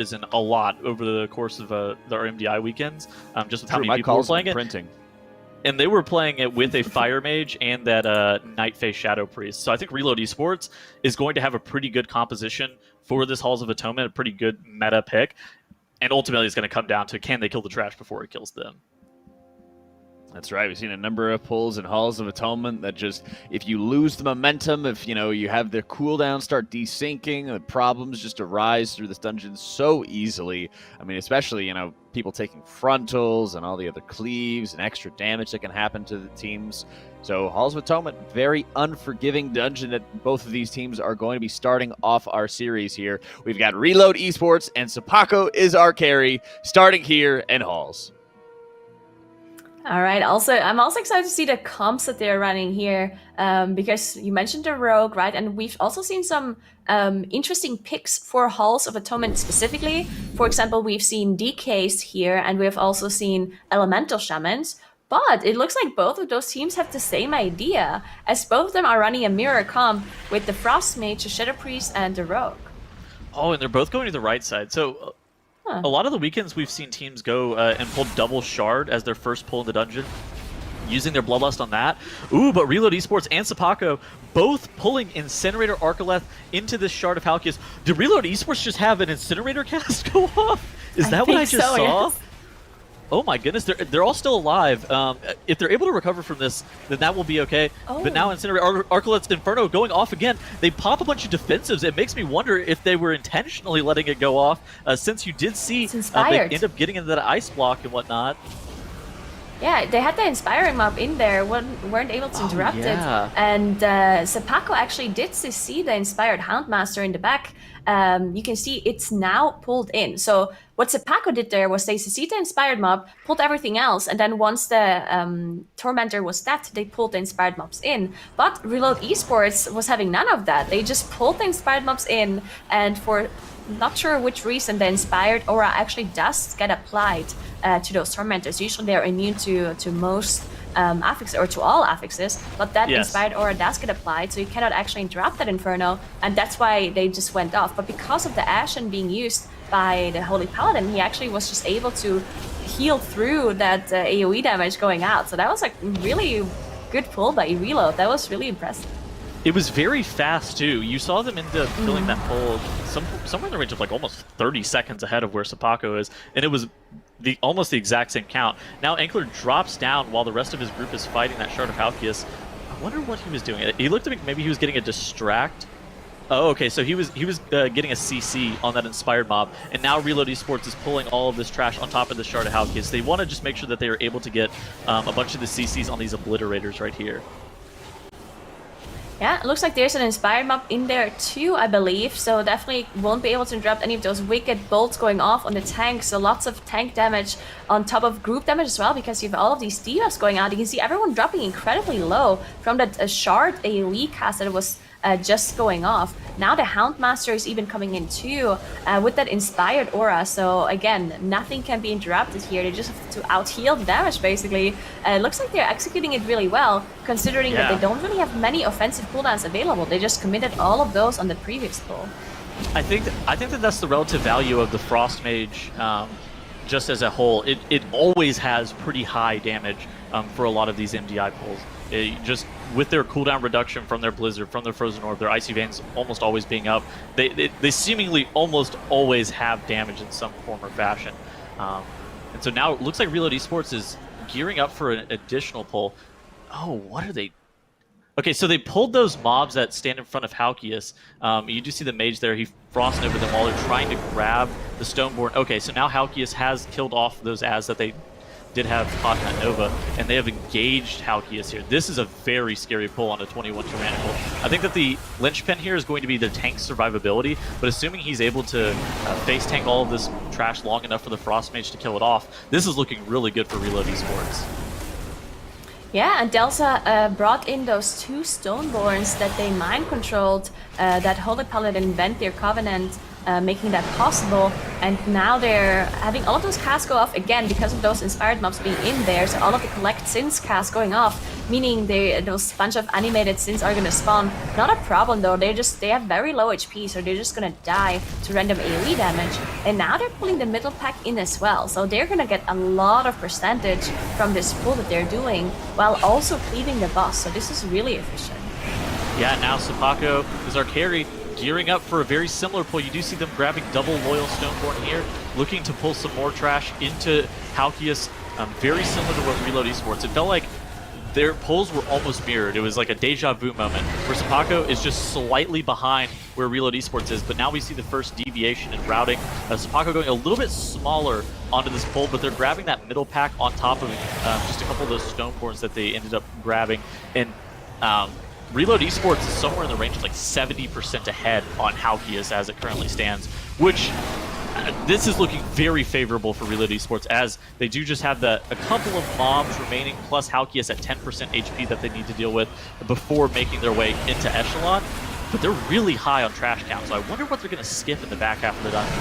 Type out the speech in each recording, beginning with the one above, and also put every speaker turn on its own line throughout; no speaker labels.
in a lot over the course of our MDI weekends, just with how
True,
many people were playing it.
Printing.
And they were playing it with a Fire Mage and that Nightface Shadow Priest. So I think Reload Esports is going to have a pretty good composition for this Halls of Atonement, a pretty good meta pick. And ultimately it's going to come down to, can they kill the trash before it kills them?
That's right. We've seen a number of pulls in Halls of Atonement that just, if you lose the momentum, if you have the cooldown start desyncing, the problems just arise through this dungeon so easily. I mean, especially, people taking frontals and all the other cleaves and extra damage that can happen to the teams. So Halls of Atonement, very unforgiving dungeon that both of these teams are going to be starting off our series here. We've got Reload Esports and Cepako is our carry, starting here in Halls.
All right. I'm also excited to see the comps that they're running here, because you mentioned the Rogue, right? And we've also seen some interesting picks for Halls of Atonement specifically. For example, we've seen DKs here, and we've also seen Elemental Shamans. But it looks like both of those teams have the same idea, as both of them are running a mirror comp with the Frost Mage, the Shadow Priest, and the Rogue.
Oh, and they're both going to the right side. So a lot of the weekends we've seen teams go and pull double Shard as their first pull in the dungeon, using their Bloodlust on that. Ooh, but Reload Esports and Cepako both pulling Incinerator Arcaleth into this Shard of Halkias. Did Reload Esports just have an Incinerator cast go off? Is that what I just saw? Yes. Oh my goodness, they're all still alive. If they're able to recover from this, then that will be okay. Oh. But now Incinerator Arcaleth's Inferno going off again. They pop a bunch of defensives. It makes me wonder if they were intentionally letting it go off, since you did see they end up getting into that ice block and whatnot.
Yeah, they had the Inspiring Mob in there, weren't able to interrupt it. And Cepako actually did see the Inspired Houndmaster in the back. You can see it's now pulled in. So what Cepako did there was they CC'd the Inspired Mob, pulled everything else, and then once the Tormentor was dead, they pulled the Inspired Mobs in. But Reload Esports was having none of that. They just pulled the Inspired Mobs in, and for not sure which reason, the Inspired Aura actually does get applied to those Tormentors. Usually they're immune to most affixes, or to all affixes, but that Inspired Aura does get applied, so you cannot actually interrupt that Inferno, and that's why they just went off. But because of the Ashen being used by the Holy Paladin, he actually was just able to heal through that AoE damage going out. So that was like really good pull by Reload. That was really impressive.
It was very fast too. You saw them end up filling that pull somewhere in the range of like almost 30 seconds ahead of where Cepako is, and it was almost the exact same count. Now Ankler drops down while the rest of his group is fighting that Shard of Halkias. I wonder what he was doing. He looked like maybe he was getting a distract. Oh, okay, so he was getting a CC on that Inspired Mob, and now Reload Esports is pulling all of this trash on top of the Shard of Halkias. They want to just make sure that they are able to get a bunch of the CCs on these Obliterators right here.
Yeah, it looks like there's an Inspired Mob in there too, I believe, so definitely won't be able to interrupt any of those wicked bolts going off on the tank, so lots of tank damage on top of group damage as well, because you have all of these debuffs going out. You can see everyone dropping incredibly low from that Shard AoE cast that was just going off. Now the Houndmaster is even coming in too, with that Inspired Aura, so again, nothing can be interrupted here. They just have to out-heal the damage, basically. It looks like they're executing it really well, considering that they don't really have many offensive cooldowns available. They just committed all of those on the previous pull.
I think that that's the relative value of the Frost Mage, just as a whole. It always has pretty high damage for a lot of these MDI pulls. Just with their cooldown reduction from their Blizzard, from their Frozen Orb, their Icy Veins almost always being up, they seemingly almost always have damage in some form or fashion. And so now it looks like Reload Esports is gearing up for an additional pull. Oh, what are they? Okay, so they pulled those mobs that stand in front of Halkias. You do see the mage there. He frosted over them while they're trying to grab the Stoneborn. Okay, so now Halkias has killed off those as that they did have caught in that Nova, and they have engaged Halkias here. This is a very scary pull on a 21 Tyrannical. I think that the linchpin here is going to be the tank's survivability, but assuming he's able to face tank all of this trash long enough for the Frost Mage to kill it off, this is looking really good for Reload Esports.
Yeah, and Delta brought in those two Stoneborns that they mind-controlled, that Holy Paladin Venthyr Covenant making that possible. And now they're having all of those casts go off again because of those inspired mobs being in there. So all of the collect sins casts going off, meaning those bunch of animated sins are gonna spawn. Not a problem though. They have very low HP, so they're just gonna die to random AoE damage. And now they're pulling the middle pack in as well, so they're gonna get a lot of percentage from this pull that they're doing, while also cleaving the boss. So this is really efficient.
Yeah, now Cepako is our carry, gearing up for a very similar pull. You do see them grabbing double Loyal Stoneborn here, looking to pull some more trash into Halkias, very similar to what Reload Esports. It felt like their pulls were almost mirrored. It was like a deja vu moment where Cepako is just slightly behind where Reload Esports is, but now we see the first deviation in routing. Cepako going a little bit smaller onto this pull, but they're grabbing that middle pack on top of just a couple of those Stoneborns that they ended up grabbing. And Reload Esports is somewhere in the range of like 70% ahead on Halkias as it currently stands, which this is looking very favorable for Reload Esports, as they do just have a couple of mobs remaining, plus Halkias at 10% HP that they need to deal with before making their way into Echelon. But they're really high on trash count, so I wonder what they're going to skip in the back half of the dungeon.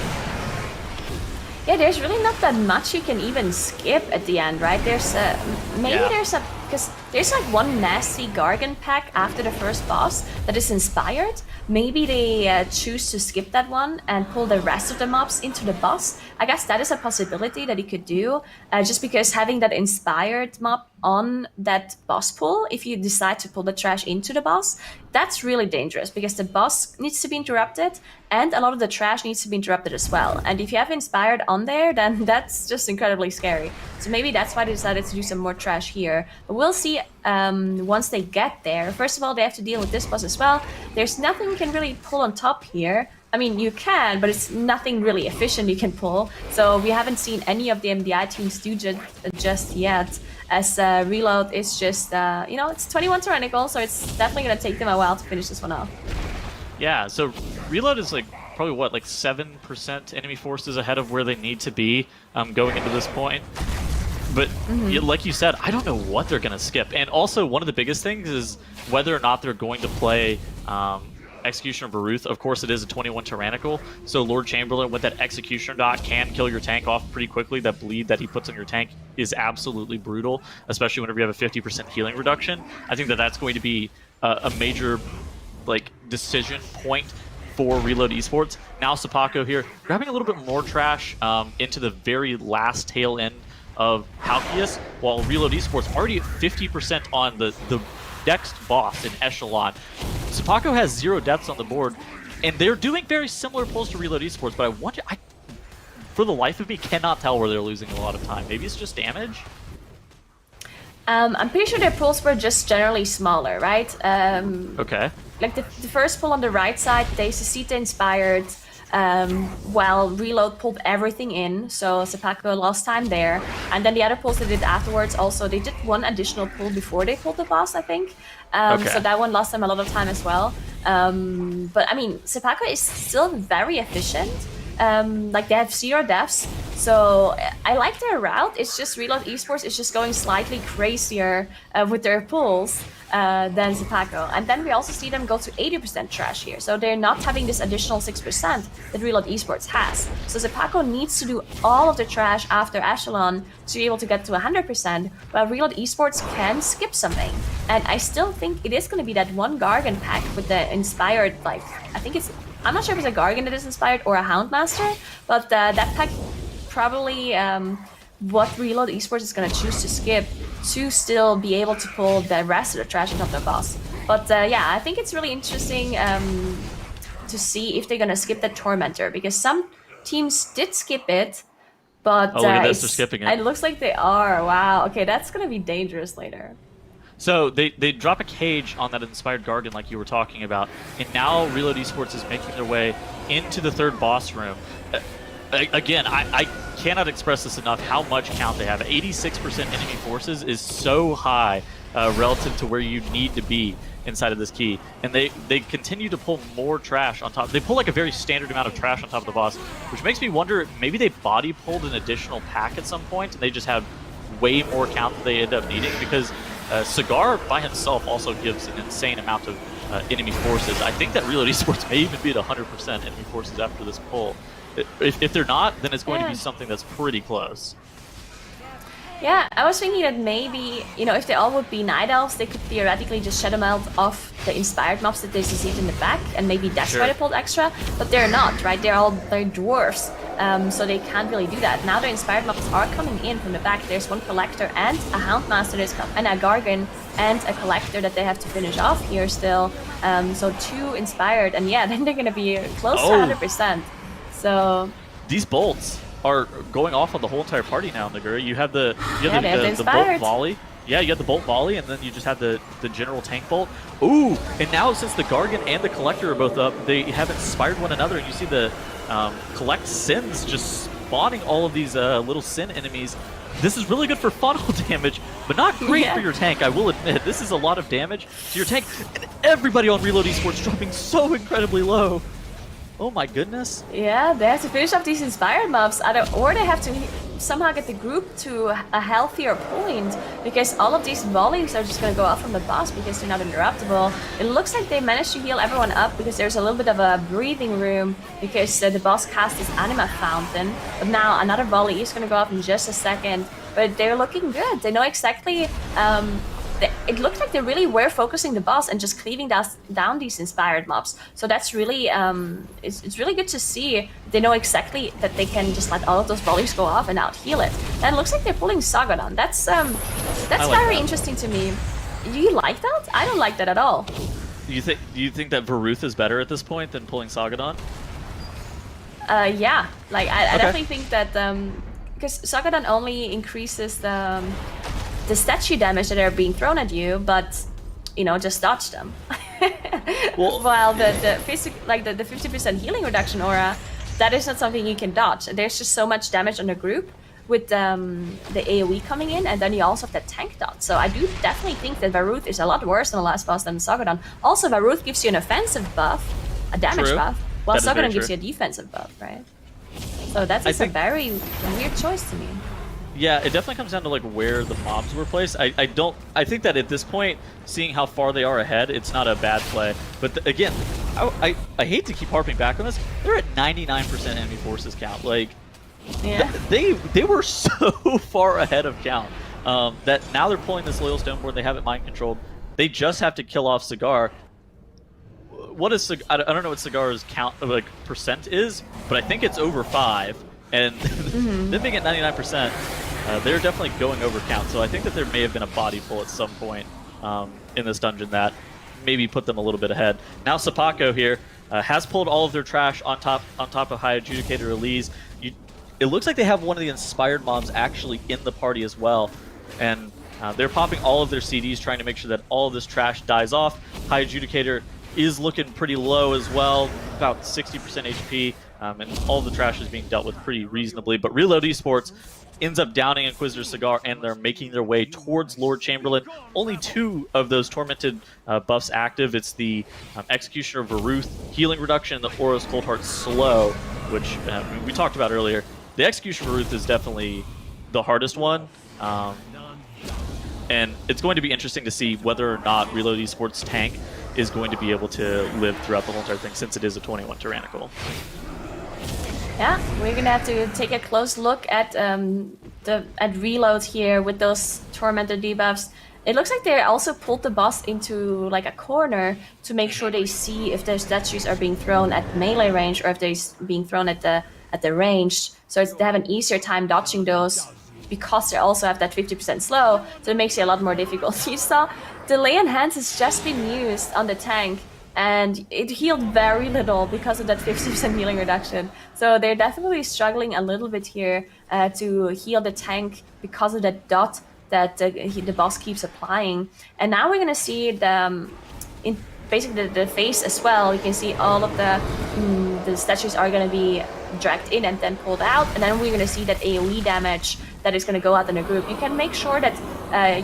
Yeah, there's really not that much you can even skip at the end, right? There's because there's like one nasty Gargant pack after the first boss that is inspired. Maybe they choose to skip that one and pull the rest of the mobs into the boss. I guess that is a possibility that you could do, just because having that inspired mob on that boss pull, if you decide to pull the trash into the boss, that's really dangerous because the boss needs to be interrupted and a lot of the trash needs to be interrupted as well. And if you have inspired on there, then that's just incredibly scary. So maybe that's why they decided to do some more trash here. But we'll see once they get there. First of all, they have to deal with this boss as well. There's nothing you can really pull on top here. I mean, you can, but it's nothing really efficient you can pull. So we haven't seen any of the MDI teams do just yet, as Reload is just, it's 21 tyrannical, so it's definitely going to take them a while to finish this one off.
Yeah, so Reload is like probably what, like 7% enemy forces ahead of where they need to be going into this point. But like you said, I don't know what they're going to skip. And also, one of the biggest things is whether or not they're going to play Executioner Baruth. Of course, it is a 21 tyrannical, so Lord Chamberlain with that Executioner dot can kill your tank off pretty quickly. That bleed that he puts on your tank is absolutely brutal, especially whenever you have a 50% healing reduction. I think that that's going to be a major decision point for Reload Esports. Now Cepako here, grabbing a little bit more trash into the very last tail end of Halkias, while Reload Esports already at 50% on the next boss in Echelon. Cepako has 0 deaths on the board, and they're doing very similar pulls to Reload Esports, but I wonder, for the life of me, cannot tell where they're losing a lot of time. Maybe it's just damage?
I'm pretty sure their pulls were just generally smaller, right?
Okay.
Like the first pull on the right side, they Cecita inspired, while Reload pulled everything in, so Cepako lost time there. And then the other pulls they did afterwards also, they did one additional pull before they pulled the boss, I think. So that one lost them a lot of time as well. But I mean, Cepako is still very efficient. They have 0 deaths, so I like their route. It's just Reload Esports is just going slightly crazier with their pulls than Cepako. And then we also see them go to 80% trash here, so they're not having this additional 6% that Reload Esports has. So Cepako needs to do all of the trash after Echelon to be able to get to 100%, while Reload Esports can skip something. And I still think it is going to be that one Gargant pack with the inspired, I'm not sure if it's a Gargant that is inspired or a Houndmaster, but that pack probably what Reload Esports is going to choose to skip to still be able to pull the rest of the trash on top of the boss. But yeah, I think it's really interesting to see if they're going to skip the Tormentor, because some teams did skip it, but
look at this, they're skipping it.
It looks like they are. Wow, okay, that's going to be dangerous later.
So they drop a cage on that inspired Gargant like you were talking about, and now Reload Esports is making their way into the third boss room. Again, I cannot express this enough how much count they have. 86% enemy forces is so high relative to where you need to be inside of this key. And they continue to pull more trash on top. They pull like a very standard amount of trash on top of the boss, which makes me wonder, maybe they body pulled an additional pack at some point and they just have way more count than they end up needing, because Cigar by himself also gives an insane amount of enemy forces. I think that Reload Esports may even be at 100% enemy forces after this pull. If they're not, then it's going to be something that's pretty close.
Yeah, I was thinking that maybe, you know, if they all would be Night Elves, they could theoretically just shadow melt off the inspired mobs that they succeed in the back, and maybe that's why they pulled extra, but they're not, right? They're dwarves, so they can't really do that. Now the inspired mobs are coming in from the back. There's one Collector and a Houndmaster, and a Gargan and a Collector that they have to finish off here still. So 2 inspired, and yeah, then they're gonna be close to 100%. So
these bolts are going off on the whole entire party now, Nagura. You have the bolt volley. Yeah, you have the bolt volley, and then you just have the general tank bolt. Ooh, and now since the Gargan and the Collector are both up, they have inspired one another, and you see the Collect Sins just spawning all of these little Sin enemies. This is really good for funnel damage, but not great for your tank, I will admit. This is a lot of damage to your tank, and everybody on Reload Esports dropping so incredibly low. Oh my goodness.
Yeah, they have to finish off these inspired mobs, or they have to somehow get the group to a healthier point, because all of these volleys are just going to go off from the boss because they're not interruptible. It looks like they managed to heal everyone up because there's a little bit of a breathing room because the boss cast this anima fountain. But now another volley is going to go off in just a second, but they're looking good. They know exactly... it looked like they really were focusing the boss and just cleaving down these inspired mobs. So that's really, it's really good to see. They know exactly that they can just let all of those volleys go off and out heal it. And it looks like they're pulling Sagadon. That's very interesting to me. Do you like that? I don't like that at all.
Do you think that Varuth is better at this point than pulling Sagadon?
Yeah, like I definitely think that because Sagadon only increases the statue damage that are being thrown at you, but you know, just dodge them. Well, while the 50% healing reduction aura, that is not something you can dodge. There's just so much damage on the group with the AoE coming in, and then you also have that tank dot. So I do definitely think that Varuth is a lot worse than the last boss than Sagadon. Also, Varuth gives you an offensive buff, a damage buff, while Sagadon gives you a defensive buff, right? So that's a very weird choice to me.
Yeah, it definitely comes down to like where the mobs were placed. I think that at this point, seeing how far they are ahead, it's not a bad play. But again, I hate to keep harping back on this. They're at 99% enemy forces count. Like, they were so far ahead of count that now they're pulling this Loyal Stoneboard. They have it mind controlled. They just have to kill off Cigar. What is I don't know what Cigar's count like percent is, but I think it's over 5. And them being at 99%, they're definitely going over count. So I think that there may have been a body pull at some point in this dungeon that maybe put them a little bit ahead. Now Cepako here has pulled all of their trash on top of High Adjudicator Elise. It looks like they have one of the inspired mobs actually in the party as well, and they're popping all of their CDs, trying to make sure that all of this trash dies off. High Adjudicator is looking pretty low as well, about 60% HP. And all the trash is being dealt with pretty reasonably. But Reload Esports ends up downing Inquisitor Cigar, and they're making their way towards Lord Chamberlain. Only 2 of those tormented buffs active. It's the Executioner of Varuth, healing reduction, and the Aura's Cold Heart Slow, which we talked about earlier. The Executioner of Varuth is definitely the hardest one. And it's going to be interesting to see whether or not Reload Esports tank is going to be able to live throughout the whole entire thing, since it is a 21 tyrannical.
Yeah, we're gonna have to take a close look at Reload here with those tormented debuffs. It looks like they also pulled the boss into like a corner to make sure they see if their statues are being thrown at melee range or if they're being thrown at the range. So they have an easier time dodging those because they also have that 50% slow. So it makes it a lot more difficult. You saw the Lay on Hands has just been used on the tank, and it healed very little because of that 50% healing reduction. So they're definitely struggling a little bit here to heal the tank because of that dot that the boss keeps applying. And now we're going to see in basically the face as well. You can see all of the statues are going to be dragged in and then pulled out. And then we're going to see that AoE damage that is going to go out in a group. You can make sure that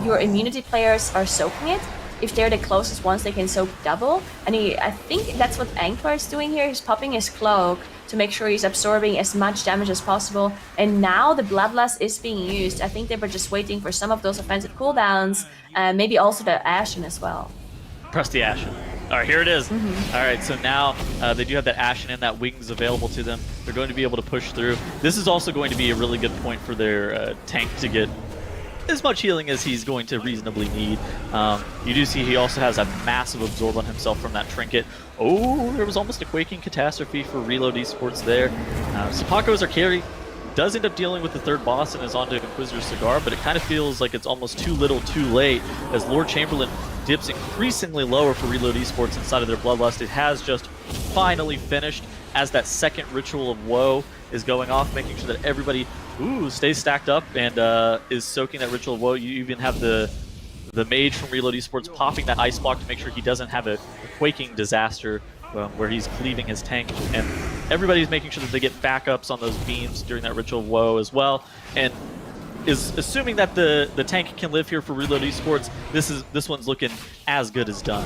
your immunity players are soaking it. If they're the closest ones, they can soak double. And I think that's what Ankvar is doing here. He's popping his cloak to make sure he's absorbing as much damage as possible. And now the Bloodlust is being used. I think they were just waiting for some of those offensive cooldowns, maybe also the Ashen as well.
Press the Ashen. All right, here it is. All right, so now they do have that Ashen and that Wings available to them. They're going to be able to push through. This is also going to be a really good point for their tank to get as much healing as he's going to reasonably need. You do see he also has a massive absorb on himself from that trinket. Oh, there was almost a quaking catastrophe for Reload Esports there. Cepako as our carry does end up dealing with the third boss and is on to Inquisitor's Cigar, but it kind of feels like it's almost too little too late as Lord Chamberlain dips increasingly lower for Reload Esports inside of their Bloodlust. It has just finally finished as that second Ritual of Woe is going off, making sure that everybody stays stacked up and is soaking that Ritual of Woe. You even have the mage from Reload Esports popping that ice block to make sure he doesn't have a quaking disaster where he's cleaving his tank, and everybody's making sure that they get backups on those beams during that Ritual of Woe as well, and is assuming that the tank can live here for Reload Esports. This one's looking as good as done.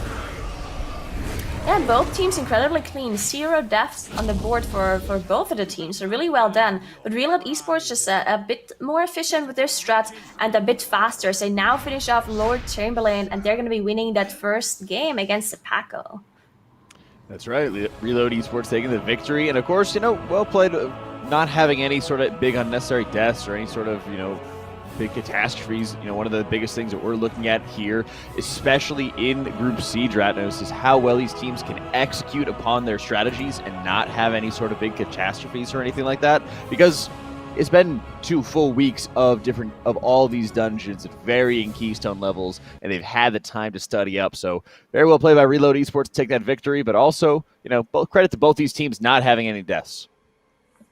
Yeah, both teams incredibly clean. 0 deaths on the board for both of the teams, so really well done. But Reload Esports just a bit more efficient with their strat and a bit faster. So they now finish off Lord Chamberlain, and they're going to be winning that first game against Cepako.
That's right. Reload Esports taking the victory. And of course, well played, not having any sort of big unnecessary deaths or any sort of, big catastrophes. One of the biggest things that we're looking at here, especially in Group C, Dratnos, is how well these teams can execute upon their strategies and not have any sort of big catastrophes or anything like that. Because it's been 2 full weeks of all these dungeons at varying keystone levels, and they've had the time to study up. So very well played by Reload Esports to take that victory, but also, credit to both these teams not having any deaths.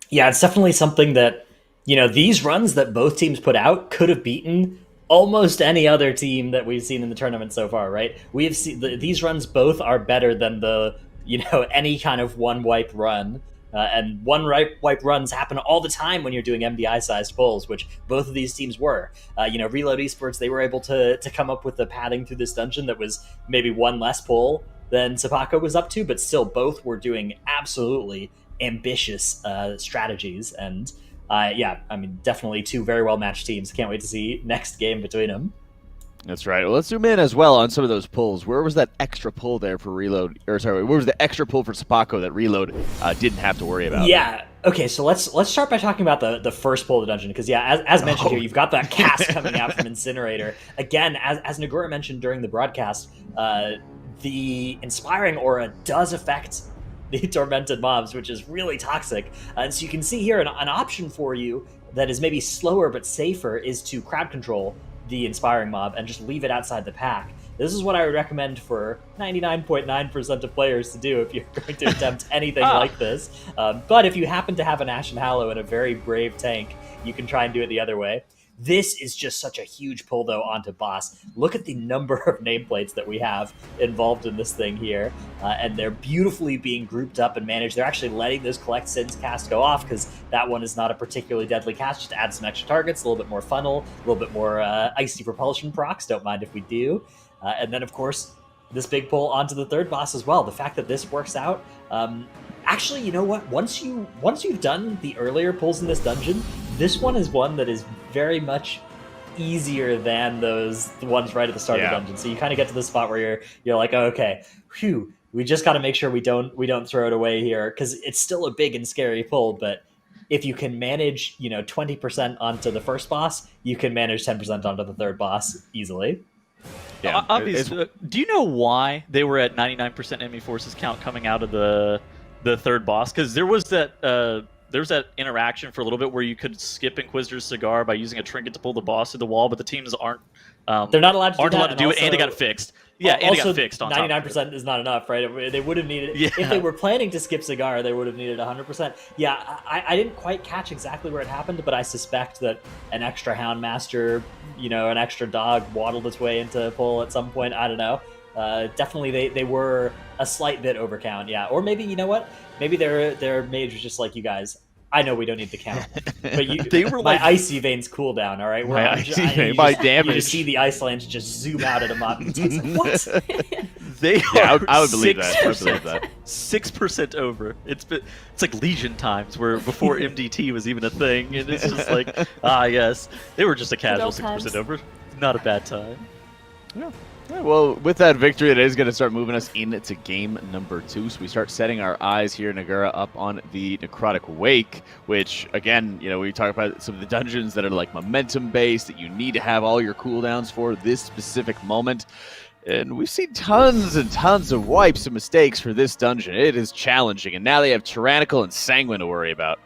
Yeah, it's definitely something that, these runs that both teams put out could have beaten almost any other team that we've seen in the tournament so far, right? We have seen these runs both are better than the, any kind of one wipe run. And one wipe runs happen all the time when you're doing MDI-sized pulls, which both of these teams were. Reload Esports, they were able to come up with the padding through this dungeon that was maybe one less pull than Cepako was up to, but still both were doing absolutely ambitious strategies. And definitely 2 very well-matched teams. Can't wait to see next game between them.
That's right. Well, let's zoom in as well on some of those pulls. Where was that extra pull there for Reload? Where was the extra pull for Cepako that Reload didn't have to worry about?
Yeah. Okay, so let's start by talking about the first pull of the dungeon, because as mentioned here, you've got that cast coming out from Incinerator. Again, as Nagura mentioned during the broadcast, the Inspiring Aura does affect the tormented mobs, which is really toxic. And so you can see here an option for you that is maybe slower but safer is to crowd control the Inspiring mob and just leave it outside the pack. This is what I would recommend for 99.9% of players to do if you're going to attempt anything like this. But if you happen to have an Ashen Hallow and a very brave tank, you can try and do it the other way. This is just such a huge pull, though, onto boss. Look at the number of nameplates that we have involved in this thing here, and they're beautifully being grouped up and managed. They're actually letting this Collect Sins cast go off, because that one is not a particularly deadly cast, just to add some extra targets, a little bit more funnel, a little bit more icy propulsion procs, don't mind if we do. And then, of course, this big pull onto the third boss as well. The fact that this works out, actually, you know what? Once you've done the earlier pulls in this dungeon, this one is one that is very much easier than the ones right at the start of the dungeon. So you kind of get to the spot where you're like, oh, okay, phew, we just got to make sure we don't throw it away here, because it's still a big and scary pull. But if you can manage 20% onto the first boss, you can manage 10% onto the third boss easily.
Yeah, obviously. Do you know why they were at 99% enemy forces count coming out of the third boss? Because there was that interaction for a little bit where you could skip Inquisitor's Cigar by using a trinket to pull the boss through the wall, but the teams aren't.
They're not allowed to do
it, and they got it fixed. Yeah, and they got fixed on
99% is not enough, right? They would have needed, if they were planning to skip Cigar, they would have needed 100%. Yeah, I didn't quite catch exactly where it happened, but I suspect that an extra Houndmaster, an extra dog waddled its way into pull at some point. I don't know. Definitely they were a slight bit overcount, yeah. Or maybe, maybe their mage was just like, you guys, I know we don't need to count, but they were my icy veins cool down, all right?
My damage.
You just see the ice lands just zoom out at a mob. What?
I would believe that. I would believe that.
6% over. It's like Legion times, where before MDT was even a thing, and it's just like, yes, they were just a casual 6% over. Not a bad time.
Yeah. Well, with that victory, it is going to start moving us into game number 2. So we start setting our eyes here, Nagura, up on the Necrotic Wake, which, again, we talk about some of the dungeons that are like momentum-based, that you need to have all your cooldowns for this specific moment. And we've seen tons and tons of wipes and mistakes for this dungeon. It is challenging, and now they have Tyrannical and Sanguine to worry about.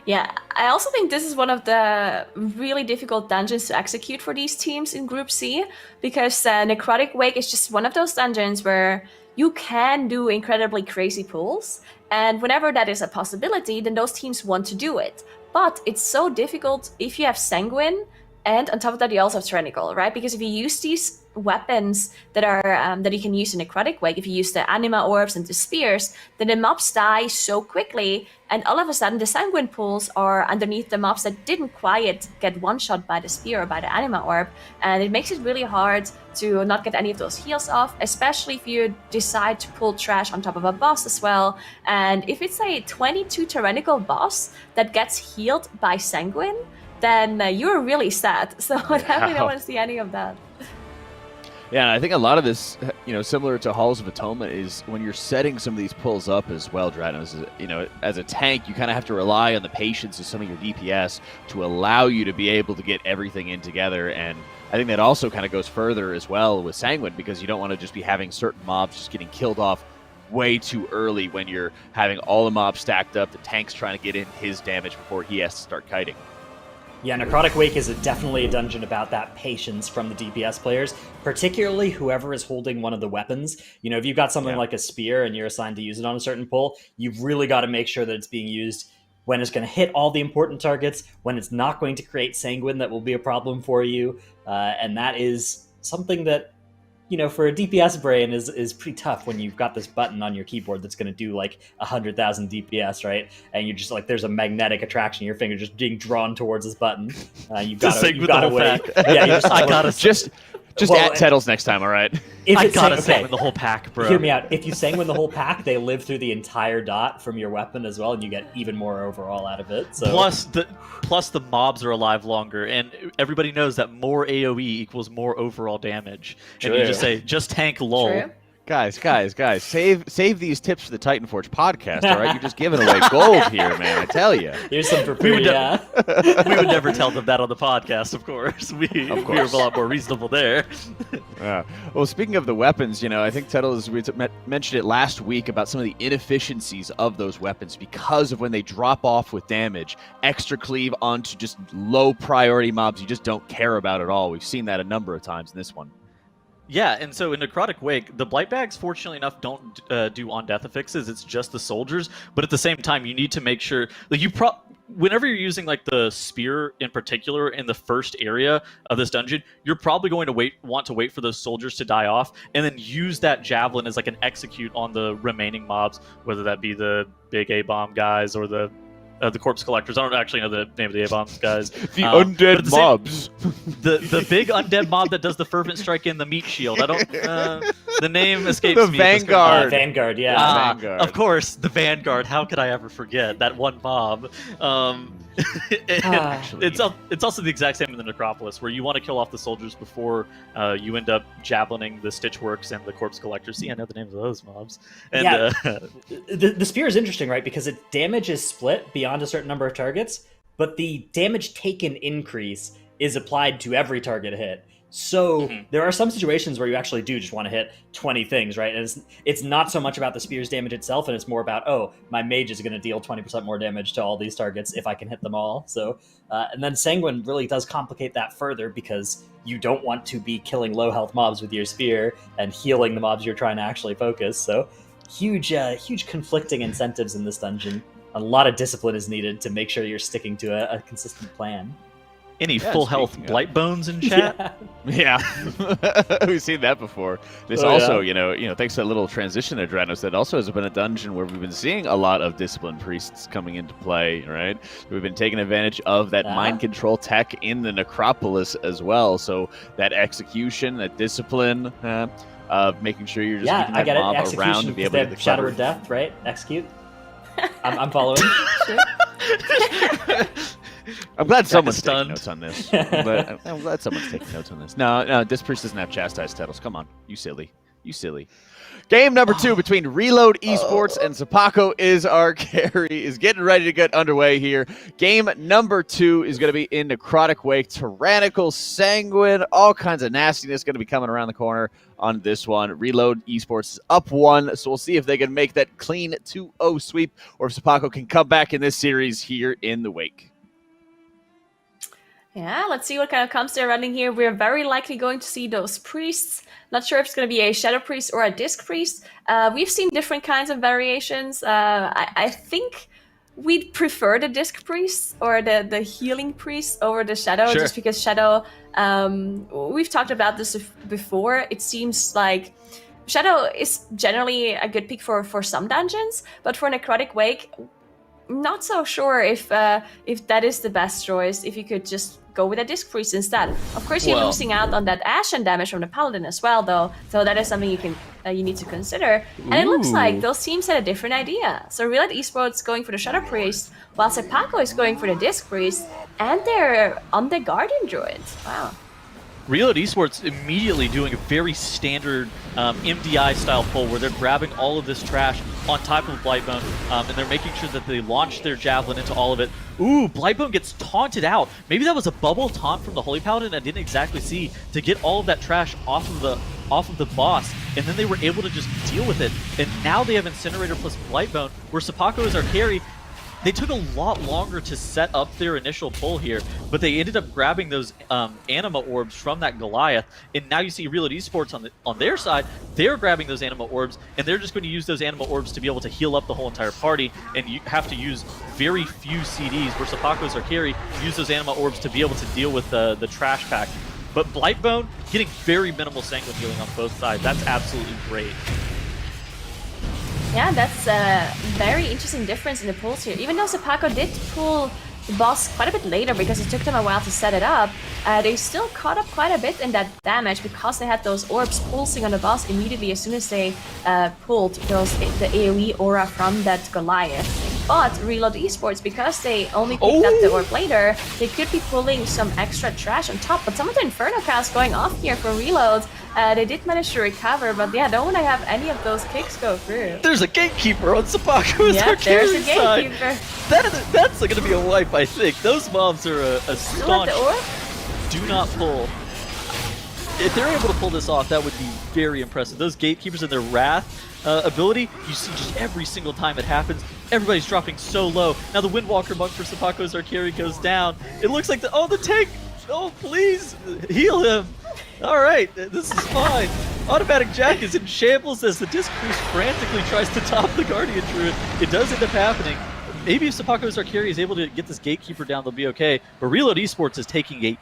Yeah, I also think this is one of the really difficult dungeons to execute for these teams in Group C, because Necrotic Wake is just one of those dungeons where you can do incredibly crazy pulls, and whenever that is a possibility, then those teams want to do it. But it's so difficult if you have Sanguine, and on top of that you also have Tyrannical, right? Because if you use these weapons that are that you can use in Necrotic Wake, if you use the Anima Orbs and the Spears, then the mobs die so quickly, and all of a sudden the Sanguine pools are underneath the mobs that didn't quite get one-shot by the Spear or by the Anima Orb, and it makes it really hard to not get any of those heals off, especially if you decide to pull trash on top of a boss as well. And if it's a 22 Tyrannical boss that gets healed by Sanguine, then you're really sad. So I definitely don't want to see any of that.
Yeah, and I think a lot of this, similar to Halls of Atonement, is when you're setting some of these pulls up as well, Dranos, as a tank, you kind of have to rely on the patience of some of your DPS to allow you to be able to get everything in together. And I think that also kind of goes further as well with Sanguine, because you don't want to just be having certain mobs just getting killed off way too early when you're having all the mobs stacked up, the tank's trying to get in his damage before he has to start kiting.
Yeah, Necrotic Wake is definitely a dungeon about that patience from the DPS players, particularly whoever is holding one of the weapons. If you've got something like a spear and you're assigned to use it on a certain pull, you've really got to make sure that it's being used when it's going to hit all the important targets, when it's not going to create Sanguine that will be a problem for you. And that is something that, for a DPS brain is pretty tough when you've got this button on your keyboard that's going to do like 100,000 DPS, right? And you're just like, there's a magnetic attraction, your finger just being drawn towards this button. You've got to wait. Yeah, you're just
I gotta
just add Tettles next time, all right?
I gotta Sanguine the whole pack, bro.
Hear me out. If you Sanguine the whole pack, they live through the entire dot from your weapon as well, and you get even more overall out of it. So
Plus the mobs are alive longer, and everybody knows that more AoE equals more overall damage.
True.
And you just say, just tank lol.
True.
Guys, save these tips for the Titan Forge podcast, all right? You're just giving away gold here, man, I tell you.
Here's some for free, yeah.
We would never tell them that on the podcast, of course. We were a lot more reasonable there.
Well, speaking of the weapons, I think Tettles, we mentioned it last week about some of the inefficiencies of those weapons because of when they drop off with damage, extra cleave onto just low priority mobs you just don't care about at all. We've seen that a number of times in this one.
Yeah, and so in Necrotic Wake, the Blight Bags, fortunately enough, don't do on-death affixes. It's just the soldiers. But at the same time, you need to make sure... whenever you're using like the spear in particular in the first area of this dungeon, you're probably going to want to wait for those soldiers to die off, and then use that javelin as like an execute on the remaining mobs, whether that be the big A-bomb guys or the corpse collectors. I don't actually know the name of the A-bomb guys.
The undead mobs.
The big undead mob that does the fervent strike in the meat shield. I don't. The name escapes
the
me.
Vanguard.
Vanguard, yeah.
Vanguard.
Of course, the Vanguard. How could I ever forget that one mob? It's also the exact same in the Necropolis, where you want to kill off the soldiers before you end up javelining the Stitchworks and the corpse collectors. See, I know the names of those mobs. And,
the spear is interesting, right? Because its damage is split beyond a certain number of targets, but the damage taken increase is applied to every target hit. So there are some situations where you actually do just want to hit 20 things, right? And it's not so much about the spear's damage itself, and it's more about, my mage is going to deal 20% more damage to all these targets if I can hit them all. So, and then Sanguine really does complicate that further, because you don't want to be killing low health mobs with your spear and healing the mobs you're trying to actually focus. So huge conflicting incentives in this dungeon. A lot of discipline is needed to make sure you're sticking to a consistent plan.
Any full health blight bones in chat?
Yeah. We've seen that before. This also, thanks to that little transition there, Dranos, that also has been a dungeon where we've been seeing a lot of discipline priests coming into play, right? We've been taking advantage of that mind control tech in the Necropolis as well. So that execution, that discipline of making sure you're just keeping that mob around to be able to get the
Shadow
cover.
of Death, right? Execute. I'm following.
I'm glad someone's taking
stunned.
notes on this. I'm glad someone's taking notes on this. No, this priest doesn't have chastised titles. Come on, you silly. Game number 2 between Reload Esports and Cepako is getting ready to get underway here. Game number 2 is going to be in Necrotic Wake. Tyrannical, Sanguine, all kinds of nastiness going to be coming around the corner on this one. Reload Esports is up 1, so we'll see if they can make that clean 2-0 sweep or if Cepako can come back in this series here in the Wake.
Yeah, let's see what kind of comps they're running here. We're very likely going to see those priests. Not sure if it's going to be a Shadow Priest or a Disc Priest. We've seen different kinds of variations. I think we'd prefer the Disc Priest or the Healing Priest over the Shadow,
Sure.
just because Shadow, we've talked about this before. It seems like Shadow is generally a good pick for some dungeons, but for Necrotic Wake, not so sure if that is the best choice. If you could just go with a Disc Priest instead. Of course, you're losing out on that Ashen damage from the Paladin as well, though. So that is something you need to consider. And it looks like those teams had a different idea. So Reload Esports going for the Shadow Priest, while Cepako is going for the Disc Priest, and they're on the Guardian Druid. Wow.
Reload Esports immediately doing a very standard MDI style pull where they're grabbing all of this trash on top of Blightbone, and they're making sure that they launch their Javelin into all of it. Ooh, Blightbone gets taunted out. Maybe that was a bubble taunt from the Holy Paladin I didn't exactly see to get all of that trash off of the boss, and then they were able to just deal with it. And now they have Incinerator plus Blightbone, where Cepako is our carry. They took a lot longer to set up their initial pull here, but they ended up grabbing those Anima Orbs from that Goliath, and now you see Reload Esports on their side. They're grabbing those Anima Orbs, and they're just going to use those Anima Orbs to be able to heal up the whole entire party, and you have to use very few CDs, where Cepako's our carry, use those Anima Orbs to be able to deal with the trash pack. But Blightbone getting very minimal Sanguine healing on both sides. That's absolutely great.
Yeah, that's a very interesting difference in the pulls here. Even though Cepako did pull the boss quite a bit later because it took them a while to set it up, they still caught up quite a bit in that damage because they had those orbs pulsing on the boss immediately as soon as they pulled the AoE aura from that Goliath. But Reload Esports, because they only picked up the orb later, they could be pulling some extra trash on top. But some of the Inferno cast going off here for Reload, they did manage to recover, but yeah, don't want to have any of those kicks go through.
There's a Gatekeeper on Cepako.
Yeah, there's a Gatekeeper.
That's going to be a wipe, I think. Those mobs are a
Still at
staunch
the orb?
do not pull. If they're able to pull this off, that would be very impressive. Those Gatekeepers and their Wrath ability, you see just every single time it happens, everybody's dropping so low. Now the Windwalker Monk for Cepako's our carry goes down. It looks like the tank, oh please, heal him. All right, this is fine. Automatic Jack is in shambles as the Disc Priest frantically tries to top the Guardian Druid. It does end up happening. Maybe if Cepako's our carry is able to get this Gatekeeper down, they'll be okay. But Reload Esports is taking a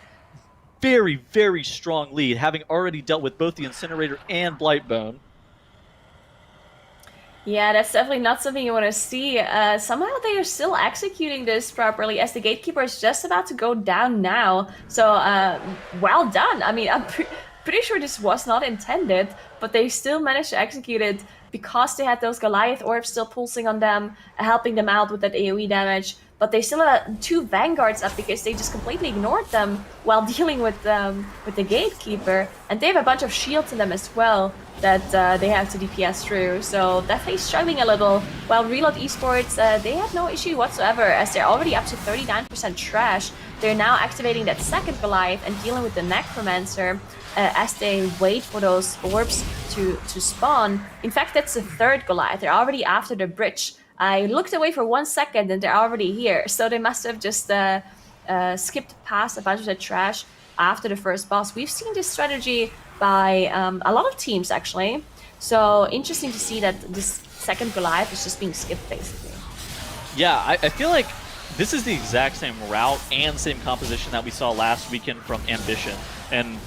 very, very strong lead, having already dealt with both the Incinerator and Blightbone.
Yeah, that's definitely not something you want to see. Somehow they are still executing this properly as the Gatekeeper is just about to go down now. So, well done. I mean, I'm pretty sure this was not intended, but they still managed to execute it because they had those Goliath Orbs still pulsing on them, helping them out with that AoE damage. But they still had 2 Vanguards up because they just completely ignored them while dealing with the Gatekeeper. And they have a bunch of shields in them as well that they have to DPS through. So definitely struggling a little. While Reload Esports, they had no issue whatsoever as they're already up to 39% trash. They're now activating that second Goliath and dealing with the Necromancer as they wait for those orbs to spawn. In fact, that's the third Goliath. They're already after the bridge. I looked away for 1 second and they're already here. So they must have just skipped past a bunch of the trash after the first boss. We've seen this strategy by a lot of teams, actually. So interesting to see that this second Goliath is just being skipped, basically.
Yeah, I feel like this is the exact same route and same composition that we saw last weekend from Ambition. And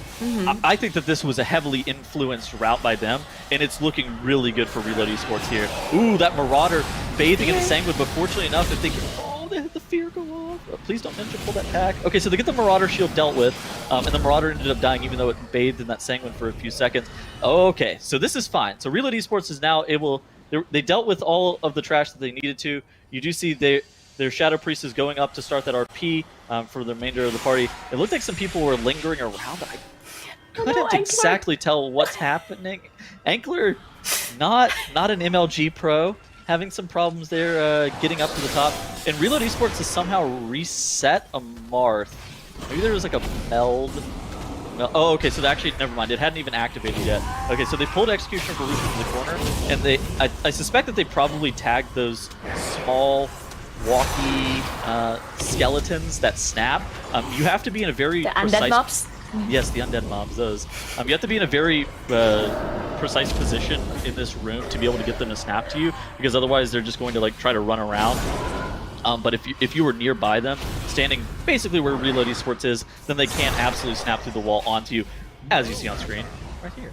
I think that this was a heavily influenced route by them, and it's looking really good for Reload Esports here. Ooh, that Marauder bathing in the Sanguine, but fortunately enough, if they can... Oh, they had the Fear go off. Please don't Ninja pull that pack. Okay, so they get the Marauder shield dealt with, and the Marauder ended up dying even though it bathed in that Sanguine for a few seconds. Okay, so this is fine. So Reload Esports is now able... They dealt with all of the trash that they needed to. You do see Their Shadow Priest is going up to start that RP for the remainder of the party. It looked like some people were lingering around. I couldn't exactly tell what's happening. Ankler, not an MLG pro, having some problems there getting up to the top. And Reload Esports has somehow reset a Marth. Maybe there was like a meld. Oh, okay, so actually, never mind. It hadn't even activated yet. Okay, so they pulled Executioner of Illusion from the corner, and I suspect that they probably tagged those small, walkie skeletons that snap. You have to be in a very precise...
undead mobs?
Yes, the undead mobs, those. You have to be in a very precise position in this room to be able to get them to snap to you, because otherwise they're just going to like try to run around. But if you were nearby them, standing basically where Reload Esports is, then they can absolutely snap through the wall onto you, as you see on screen, right here.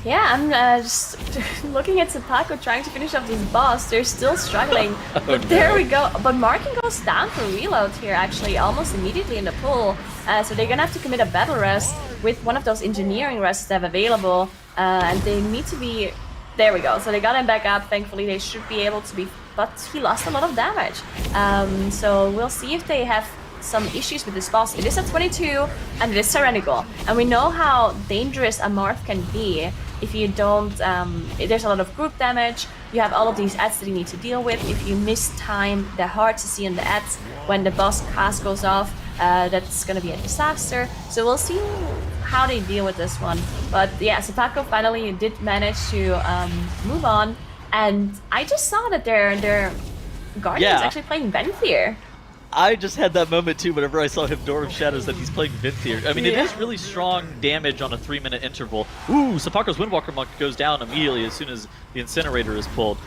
Yeah, I'm just looking at Cepako trying to finish off this boss. They're still struggling. But there we go. But Marking goes down for Reload here, actually, almost immediately in the pool. So they're gonna have to commit a battle rest with one of those engineering rests they have available. And they need to be... There we go. So they got him back up. Thankfully, they should be able to be... But he lost a lot of damage. So we'll see if they have some issues with this boss. It is at 22, and it is tyrannical. And we know how dangerous a Marth can be if you don't... there's a lot of group damage. You have all of these ads that you need to deal with. If you mistime the hard to see in the ads when the boss cast goes off, that's going to be a disaster. So we'll see how they deal with this one. But yeah, Cepako finally did manage to move on. And I just saw that their Guardian's actually playing Venthyr.
I just had that moment too whenever I saw him Door of Shadows that he's playing Venthyr. I mean, it is really strong damage on a 3-minute interval. Ooh, Sepako's Windwalker Monk goes down immediately as soon as the Incinerator is pulled.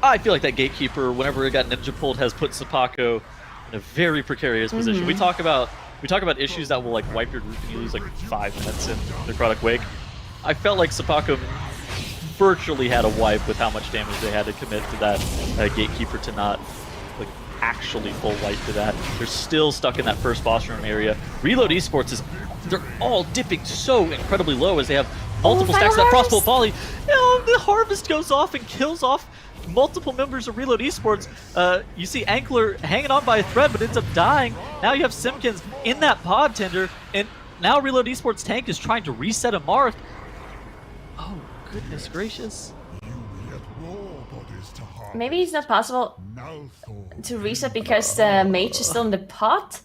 I feel like that Gatekeeper, whenever it got Ninja pulled, has put Cepako in a very precarious position. We talk about issues that will like wipe your group and you lose like 5 minutes in Necrotic Wake. I felt like Cepako virtually had a wipe with how much damage they had to commit to that Gatekeeper to not like actually full wipe to that. They're still stuck in that first boss room area. Reload Esports they're all dipping so incredibly low as they have multiple stacks of that crossbow volley. The harvest goes off and kills off multiple members of Reload Esports. You see Ankler hanging on by a thread but ends up dying. Now you have Simkins in that pod tender, and now Reload Esports tank is trying to reset a Marth. Oh, goodness gracious.
Maybe it's not possible to reset because the mage is still in the pot.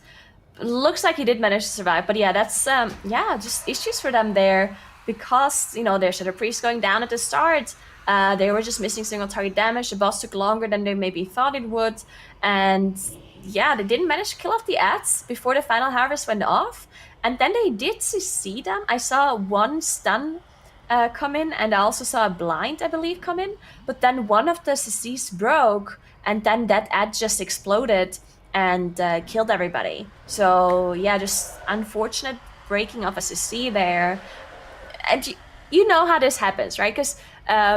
Looks like he did manage to survive, but yeah, that's just issues for them there because, you know, their Shadow Priest going down at the start. They were just missing single target damage. The boss took longer than they maybe thought it would, and yeah, they didn't manage to kill off the ads before the final harvest went off. And then they did see them. I saw one stun come in, and I also saw a blind, I believe, come in. But then one of the CCs broke, and then that ad just exploded and killed everybody. So yeah, just unfortunate breaking of a CC there. And you know how this happens, right? Because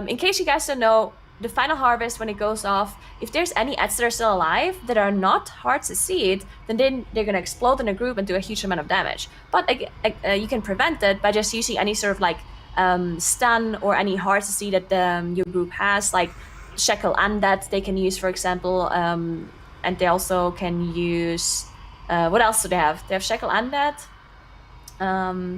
in case you guys don't know, the final harvest, when it goes off, if there's any ads that are still alive that are not hard to see it, then they're going to explode in a group and do a huge amount of damage. But you can prevent it by just using any sort of like stun or any hard to see that your group has, like Shackle Undead they can use, for example, and they also can use what else do they have? They have Shackle Undead,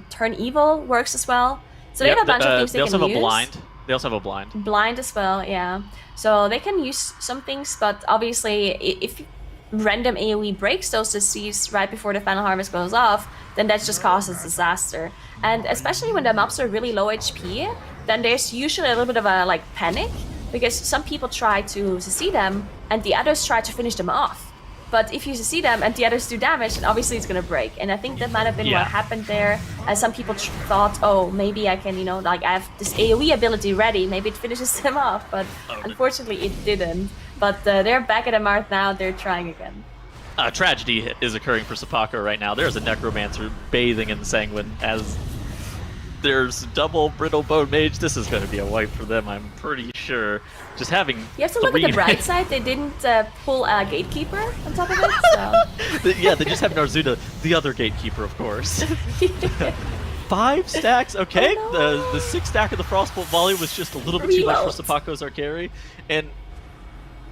Turn Evil works as well. So they have a bunch of things they can use.
Also have a blind. They also have a blind.
Blind as well, yeah. So they can use some things, but obviously if random AoE breaks those disease right before the final harvest goes off, then that just causes disaster. And especially when the mobs are really low HP, then there's usually a little bit of a like panic, because some people try to see them and the others try to finish them off. But if you see them and the others do damage, then obviously it's gonna break. And I think that might have been what happened there. Some people thought, oh, maybe I can, you know, like I have this AoE ability ready, maybe it finishes them off. But unfortunately it didn't. But they're back at a Marth now, they're trying again.
Tragedy is occurring for Cepako right now. There's a Necromancer bathing in Sanguine as there's double Brittle Bone Mage. This is going to be a wipe for them, I'm pretty sure. Just having
You have to look at the bright side. They didn't pull a Gatekeeper on top of it, so...
Yeah, they just have Narzuda, the other Gatekeeper, of course. 5 stacks, okay.
Oh, no.
The 6 stack of the Frostbolt Volley was just a little bit too much for Sepako's Arcari. And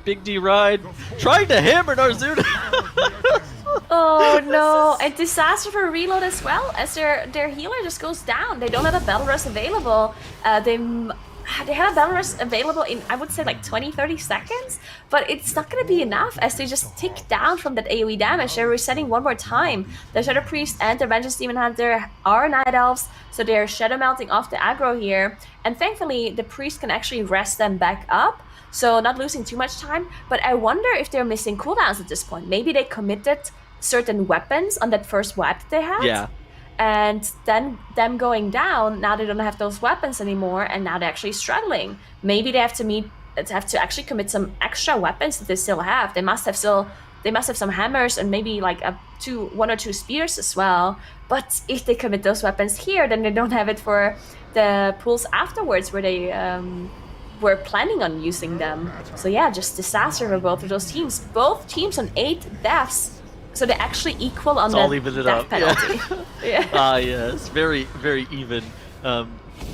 Big D Ride trying to hammer Narzuda.
Oh no, and disaster for reload as well, as their healer just goes down. They don't have a battle rush available. They had a battle rush available in, I would say, like 20-30 seconds, but it's not going to be enough as they just tick down from that AoE damage. They're resetting one more time. The Shadow Priest and the Vengeance Demon Hunter are Night Elves, so they're shadow melting off the aggro here, and thankfully the Priest can actually rest them back up, so not losing too much time. But I wonder if they're missing cooldowns at this point. Maybe they committed certain weapons on that first wipe that they had.
Yeah.
And then them going down, now they don't have those weapons anymore, and now they're actually struggling. Maybe they have to actually commit some extra weapons that they still have. They must have some hammers and maybe like one or two spears as well. But if they commit those weapons here, then they don't have it for the pools afterwards where they were planning on using them. So yeah, just disaster for both of those teams. Both teams on 8 deaths. So they actually equal on the death penalty.
Yeah. Yeah, it's very, very even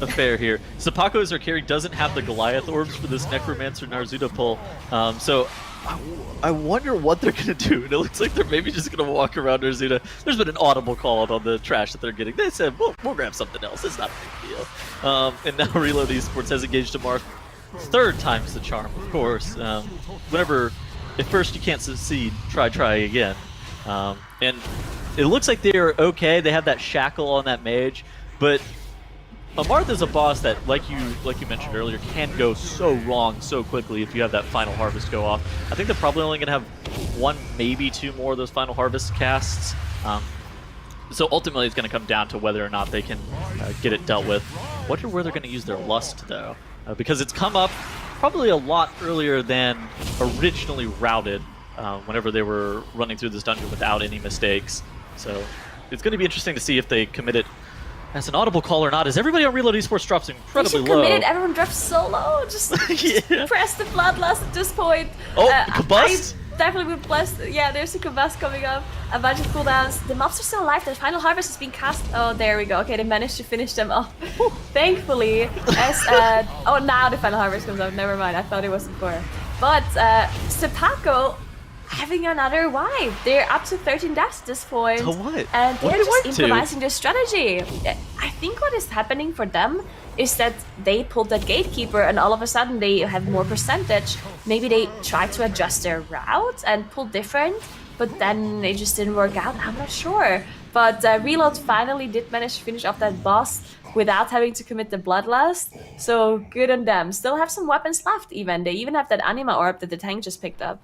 affair here. Cepako as our carry doesn't have the Goliath orbs for this Necromancer Narzuda pull, so I wonder what they're going to do. And it looks like they're maybe just going to walk around Narzuda. There's been an audible call out on the trash that they're getting. They said, we'll grab something else. It's not a big deal. And now Reload Esports has engaged a Marth. 3rd time's the charm, of course. At first you can't succeed, try again. And it looks like they're okay. They have that shackle on that mage, but Amarth is a boss that, like you mentioned earlier, can go so wrong so quickly if you have that final harvest go off. I think they're probably only going to have 1, maybe 2 more of those final harvest casts. So ultimately it's going to come down to whether or not they can get it dealt with. Wonder where they're going to use their lust, though, because it's come up probably a lot earlier than originally routed. Whenever they were running through this dungeon without any mistakes. So it's going to be interesting to see if they commit it as an audible call or not, as everybody on Reload Esports drops incredibly low.
Committed, everyone drops so low. Just
yeah.
Press the bloodlust at this point.
Oh, combust?
I definitely would bless. Yeah, there's a combust coming up. A bunch of cooldowns. The mobs are still alive. The final harvest is being cast. Oh, there we go. Okay, they managed to finish them off. Thankfully, as oh, now the final harvest comes up. Never mind. I thought it was before. But Cepako having another wipe. They're up to 13 deaths at this point.
To what?
And they're
what
just improvising their strategy. I think what is happening for them is that they pulled that gatekeeper and all of a sudden they have more percentage. Maybe they tried to adjust their route and pull different, but then it just didn't work out. I'm not sure. But Reload finally did manage to finish off that boss without having to commit the bloodlust. So good on them. Still have some weapons left even. They even have that anima orb that the tank just picked up.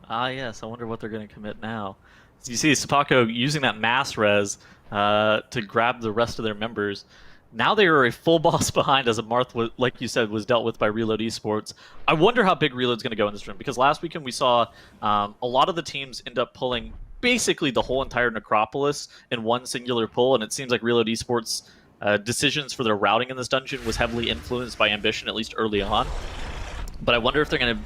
Ah, yes. I wonder what they're going to commit now. So you see Cepako using that mass res to grab the rest of their members. Now they are a full boss behind, as Amarth, like you said, was dealt with by Reload Esports. I wonder how big Reload's going to go in this room, because last weekend we saw a lot of the teams end up pulling basically the whole entire Necropolis in one singular pull, and it seems like Reload Esports' decisions for their routing in this dungeon was heavily influenced by Ambition, at least early on. But I wonder if they're going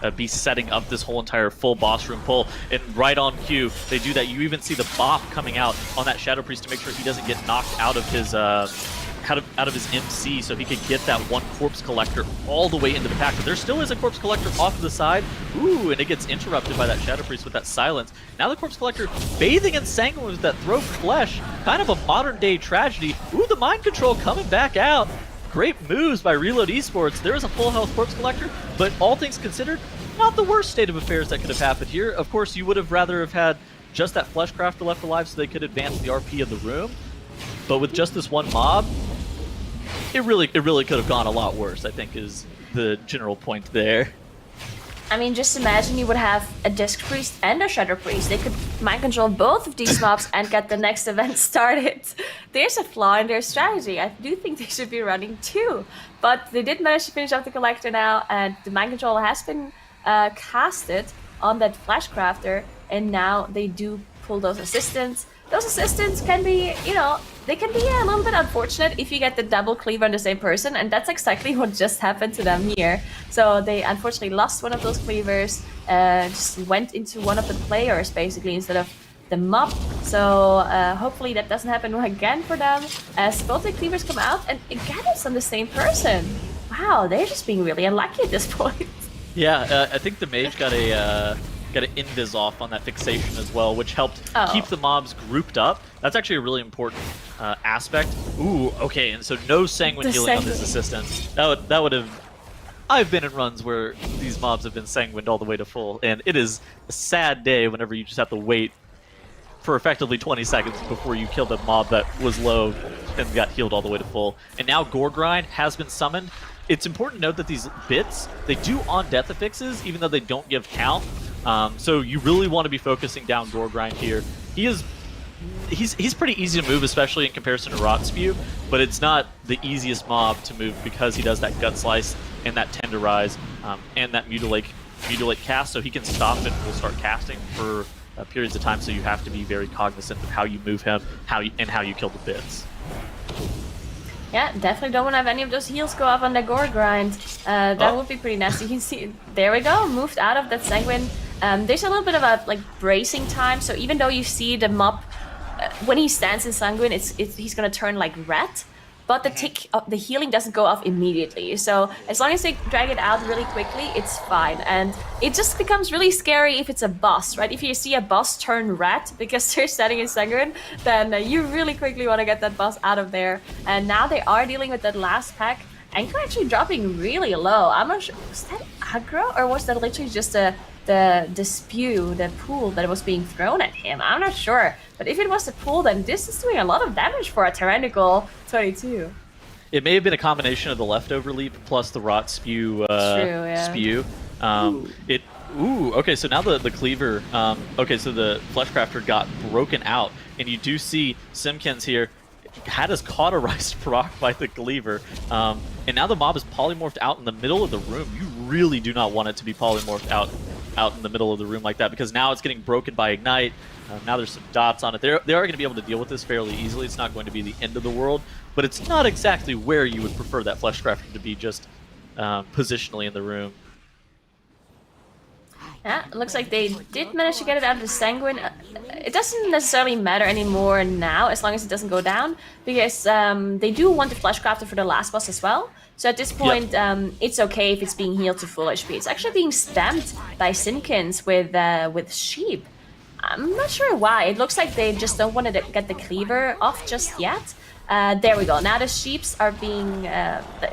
to be setting up this whole entire full boss room pull. And right on cue, they do that. You even see the bop coming out on that Shadow Priest to make sure he doesn't get knocked out of his out of his MC, so he could get that one Corpse Collector all the way into the pack. But there still is a Corpse Collector off to the side. Ooh, and it gets interrupted by that Shadow Priest with that silence. Now the Corpse Collector bathing in sanguine with that throat flesh. Kind of a modern day tragedy. Ooh, the mind control coming back out. Great moves by Reload Esports. There is a full health Corpse Collector, but all things considered, not the worst state of affairs that could have happened here. Of course, you would have rather have had just that Flesh Crafter left alive so they could advance the RP of the room. But with just this one mob, it really could have gone a lot worse, I think, is the general point there.
I mean, just imagine you would have a Disc Priest and a Shadow Priest. They could mind control both of these mobs and get the next event started. There's a flaw in their strategy. I do think they should be running 2. But they did manage to finish off the Collector now, and the mind control has been casted on that Flash Crafter, and now they do pull those assistants. Those assistants can be, they can be a little bit unfortunate if you get the double cleaver on the same person, and that's exactly what just happened to them here. So they unfortunately lost one of those cleavers, just went into one of the players basically instead of the mob. So hopefully that doesn't happen again for them, as both the cleavers come out, and again it's on the same person. Wow, they're just being really unlucky at this point.
I think the mage got an invis off on that fixation as well, which helped keep the mobs grouped up. That's actually a really important aspect. Ooh, okay, and so no sanguine healing on this assistant. That would have. I've been in runs where these mobs have been sanguined all the way to full, and it is a sad day whenever you just have to wait for effectively 20 seconds before you kill the mob that was low and got healed all the way to full. And now Gore Grind has been summoned. It's important to note that these bits, they do on-death affixes, even though they don't give count. So you really want to be focusing down Gore Grind here. He's pretty easy to move, especially in comparison to Rot Spew, but it's not the easiest mob to move because he does that Gut Slice and that Tenderize and that Mutilate cast, so he can stop and will start casting for periods of time, so you have to be very cognizant of how you move him, how you kill the bits.
Yeah, definitely don't want to have any of those heals go off on the Gore Grind. That would be pretty nasty. You can see, there we go, moved out of that Sanguine. There's a little bit of a bracing time, so even though you see the mob, when he stands in Sanguine, he's gonna turn red, but the healing doesn't go off immediately. So as long as they drag it out really quickly, it's fine. And it just becomes really scary if it's a boss, right? If you see a boss turn red because they're standing in Sanguine, then you really quickly want to get that boss out of there. And now they are dealing with that last pack. Anko actually dropping really low. I'm not sure, was that aggro or was that literally just the spew, the pool that was being thrown at him? I'm not sure. But if it was the pool, then this is doing a lot of damage for a Tyrannical 22.
It may have been a combination of the leftover leap plus the Rot Spew spew. Okay, so now the cleaver, okay, so the Fleshcrafter got broken out, and you do see Simkins here had us cauterized proc by the cleaver, and now the mob is polymorphed out in the middle of the room. You really do not want it to be polymorphed out in the middle of the room like that, because now it's getting broken by Ignite. Now there's some dots on it. They are going to be able to deal with this fairly easily. It's not going to be the end of the world, but it's not exactly where you would prefer that Fleshcrafter to be, just positionally in the room.
Yeah, it looks like they did manage to get it out of the Sanguine. It doesn't necessarily matter anymore now, as long as it doesn't go down, because they do want the Fleshcrafter for the last boss as well. So at this point, it's okay if it's being healed to full HP. It's actually being spammed by Simkins with Sheep. I'm not sure why. It looks like they just don't want to get the cleaver off just yet. There we go. Now the Sheeps are being...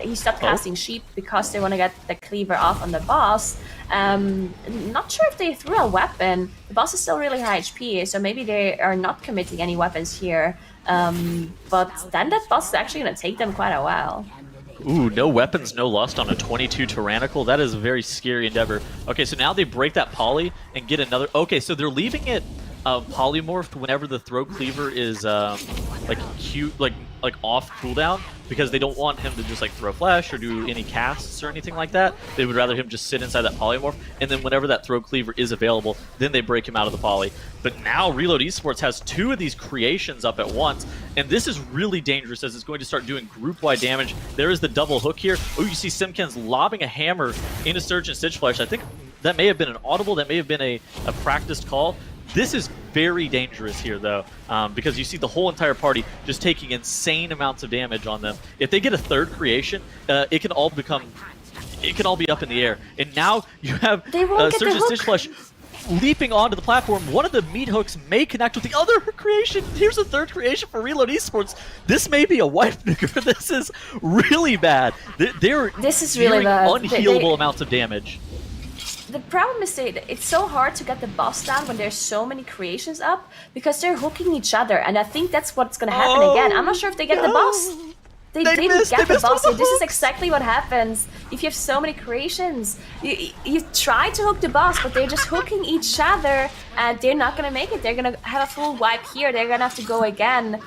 he stopped casting Sheep because they want to get the cleaver off on the boss. Not sure if they threw a weapon. The boss is still really high HP, so maybe they are not committing any weapons here. But then that boss is actually going to take them quite a while.
Ooh, no weapons, no lust on a 22 Tyrannical. That is a very scary endeavor. Okay, so now they break that poly and get another... Okay, so they're leaving it polymorphed whenever the Throw Cleaver is like off cooldown, because they don't want him to just throw flash or do any casts or anything like that. They would rather him just sit inside that polymorph, and then whenever that Throw Cleaver is available, then they break him out of the poly. But now Reload Esports has two of these creations up at once, and this is really dangerous as it's going to start doing group-wide damage. There is the double hook here. Oh, you see Simkins lobbing a hammer into Surge and Stitch Flash. I think that may have been an audible, that may have been a practiced call. This is very dangerous here, though, because you see the whole entire party just taking insane amounts of damage on them. If they get a third creation, it can all be up in the air. And now you have Surge and Stitch Flash leaping onto the platform. One of the meat hooks may connect with the other creation. Here's a third creation for Reload Esports. This may be a wipe. This is really bad.
This is really bad.
Unhealable amounts of damage.
The problem is it's so hard to get the boss down when there's so many creations up, because they're hooking each other, and I think that's what's going to happen again. I'm not sure if they get the boss. They didn't get the boss, so this is exactly what happens if you have so many creations. You try to hook the boss, but they're just hooking each other, and they're not going to make it. They're going to have a full wipe here. They're going to have to go again.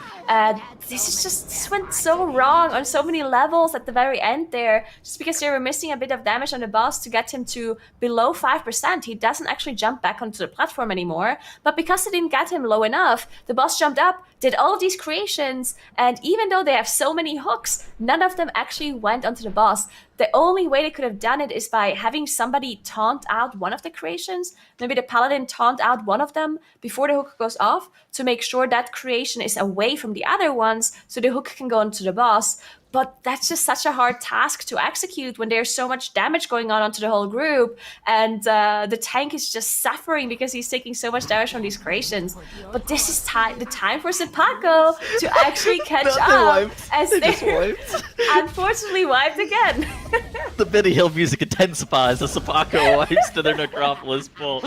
This went so wrong on so many levels at the very end there, just because they were missing a bit of damage on the boss to get him to below 5%. He doesn't actually jump back onto the platform anymore, but because they didn't get him low enough, the boss jumped up, did all of these creations, and even though they have so many hooks, none of them actually went onto the boss. The only way they could have done it is by having somebody taunt out one of the creations. Maybe the paladin taunt out one of them before the hook goes off to make sure that creation is away from the other ones so the hook can go into the boss. but that's just such a hard task to execute when there's so much damage going on onto the whole group, and the tank is just suffering because he's taking so much damage from these creations. But this is the time for Cepako to actually catch up, as they're unfortunately wiped again.
The Benny Hill music intensifies as Cepako wipes to their Necropolis pull.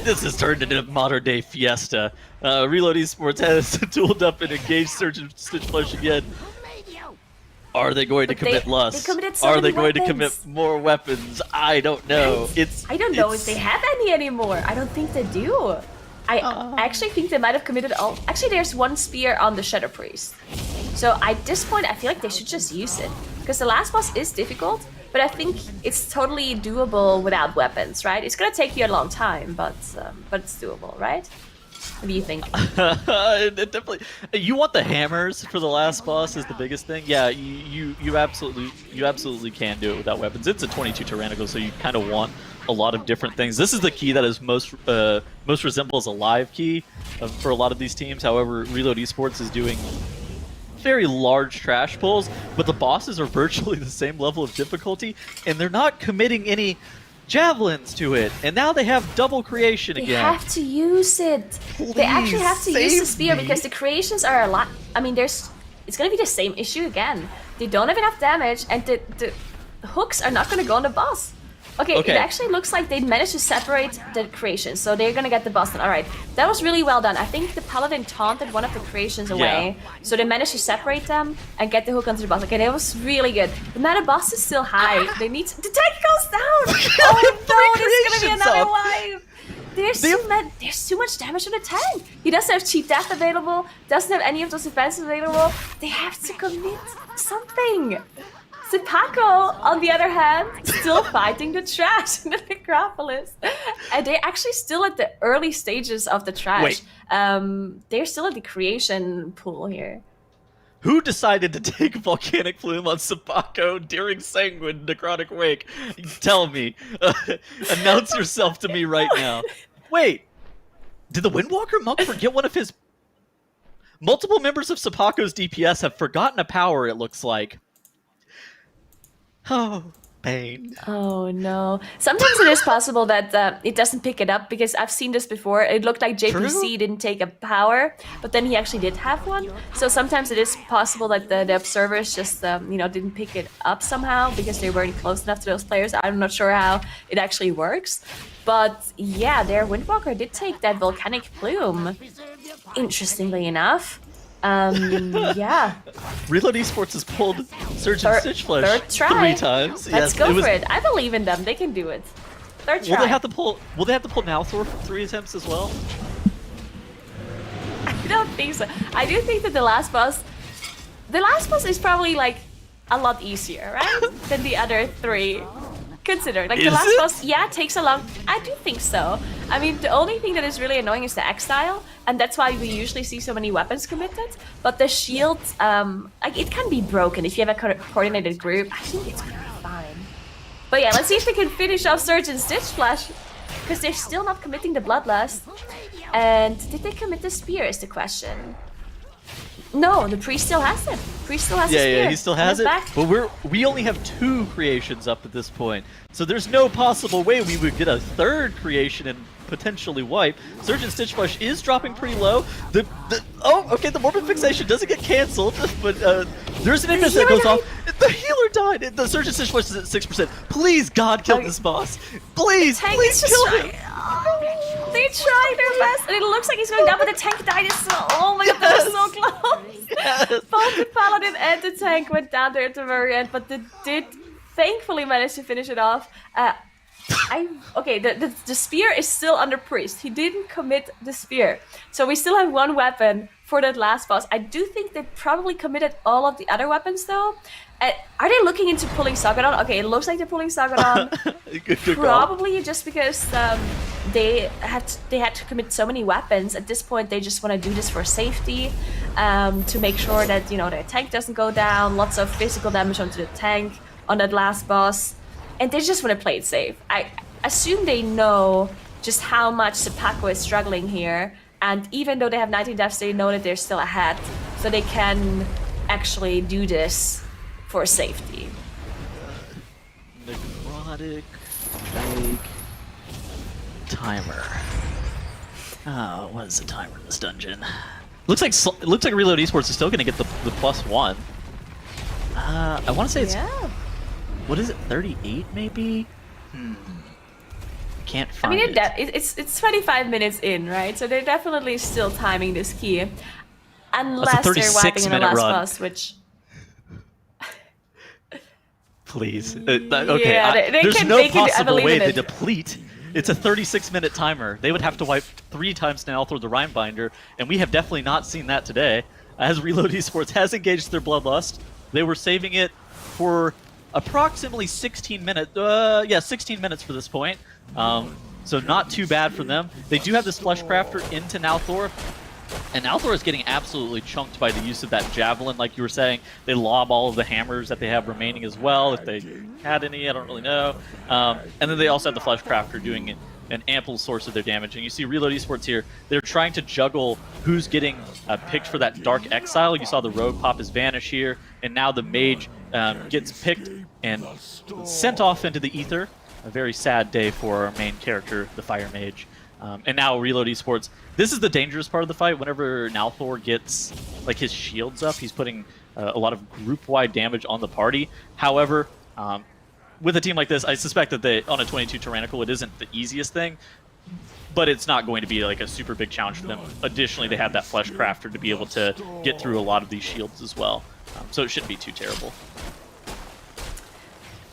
This has turned into a modern-day fiesta. Reload Esports has tooled up and engaged Surge and Stitch Flush again. Are they going to commit lust? Are they going to commit more weapons? I don't know.
I don't know if they have any anymore. I don't think they do. I actually think they might have committed all. Actually, there's one spear on the Shadow Priest. So at this point, I feel like they should just use it. Because the last boss is difficult, but I think it's totally doable without weapons, right? It's gonna take you a long time, but it's doable, right? What do you think?
Definitely. You want the hammers for the last boss is the biggest thing. Yeah, you absolutely can do it without weapons. It's a 22 Tyrannical, so you kind of want a lot of different things. This is the key that is most resembles a live key for a lot of these teams. However, Reload Esports is doing very large trash pulls, but the bosses are virtually the same level of difficulty, and they're not committing any javelins to it, and now they have double creation again.
They have to use it.
Please,
they actually have to use the spear
me.
because the creations are a lot. I mean, it's gonna be the same issue again. They don't have enough damage, and the hooks are not gonna go on the boss. Okay, it actually looks like they managed to separate the creations, so they're gonna get the boss done. Alright, that was really well done. I think the Paladin taunted one of the creations away, so they managed to separate them and get the hook onto the boss. Okay, that was really good. But now the boss is still high. They need to... The tank goes down! Oh no, there's gonna be another wipe! There's too much damage on the tank! He doesn't have cheap death available, doesn't have any of those defenses available. They have to commit something! Cepako, on the other hand, still fighting the trash in the Necropolis. And they're actually still at the early stages of the trash. They're still at the creation pool here.
Who decided to take Volcanic Plume on Cepako during Sanguine Necrotic Wake? Tell me. Announce yourself to me right now. Wait, did the Windwalker Monk forget one of his... Multiple members of Cepako's DPS have forgotten a power, it looks like. Oh, pain.
Oh no. Sometimes it is possible that it doesn't pick it up, because I've seen this before. It looked like JPC didn't take a power, but then he actually did have one. So sometimes it is possible that the observers just didn't pick it up somehow because they weren't close enough to those players. I'm not sure how it actually works. But yeah, their Windwalker did take that Volcanic Plume, interestingly enough. Yeah.
Reload Esports has pulled Surge and Stitch Flush 3 times.
Let's go for it. I believe in them. They can do it. Third try.
Will they have to pull Nalthor for 3 attempts as well?
I don't think so. I do think that the last boss is probably like a lot easier, right? Than the other 3. Consider like the last boss, takes a long. I do think so. I mean, the only thing that is really annoying is the Exile, and that's why we usually see so many weapons committed. But the shield, it can be broken if you have a coordinated group. I think it's gonna be fine. But yeah, let's see if they can finish off Surge and Stitch Flash, because they're still not committing the Bloodlust. And did they commit the spear? Is the question. No, the priest still has it. Priest still has the spear.
Yeah, he still has it. But we only have 2 creations up at this point, so there's no possible way we would get a 3rd creation and potentially wipe. Surge and Stitch Flush is dropping pretty low. The Morbid Fixation doesn't get canceled, but there's an Ignis that goes off. The healer died. The Surge and Stitch Flush is at 6%. Please, God, kill this boss. Please kill him.
They tried their best, and it looks like he's going down, but the tank died. Oh my god, that was so close.
Yes.
Both the Paladin and the tank went down there at the very end, but they did thankfully manage to finish it off. The spear is still under Priest. He didn't commit the spear. So we still have 1 weapon for that last boss. I do think they probably committed all of the other weapons though. Are they looking into pulling Sagadon? Okay, it looks like they're pulling Sagadon. Probably just because they had to commit so many weapons. At this point, they just want to do this for safety, to make sure that their tank doesn't go down. Lots of physical damage onto the tank on that last boss, and they just want to play it safe. I assume they know just how much Cepako is struggling here, and even though they have 19 deaths, they know that they're still ahead, so they can actually do this for safety.
Necrotic, Drake, timer. Oh, what is the timer in this dungeon? Looks like Reload Esports is still going to get the +1. I want to say it's what is it? 38 maybe? Can't find
I mean,
it.
it's 25 minutes in, right? So they're definitely still timing this key, unless they're wiping in the last boss, which.
Please. Okay,
Yeah, they
there's
can
no
make it, I
possible
believe
way
in
they
it.
deplete. It's a 36-minute timer. They would have to wipe 3 times now through the Rhinebinder, and we have definitely not seen that today. As Reload Esports has engaged their Bloodlust, they were saving it for approximately 16 minutes. 16 minutes for this point. So not too bad for them. They do have this Fleshcrafter into Nalthor, and Nalthor is getting absolutely chunked by the use of that Javelin, like you were saying. They lob all of the hammers that they have remaining as well, if they had any, I don't really know. And then they also have the Fleshcrafter doing an ample source of their damage. And you see Reload Esports here, they're trying to juggle who's getting picked for that Dark Exile. You saw the Rogue pop his Vanish here, and now the Mage gets picked and sent off into the ether. A very sad day for our main character, the Fire Mage. And now Reload Esports, this is the dangerous part of the fight. Whenever Nalthor gets like his shields up, he's putting a lot of group-wide damage on the party. However, with a team like this, I suspect that on a 22 Tyrannical, it isn't the easiest thing, but it's not going to be like a super big challenge for them. Additionally, they have that Fleshcrafter to be able to get through a lot of these shields as well. So it shouldn't be too terrible.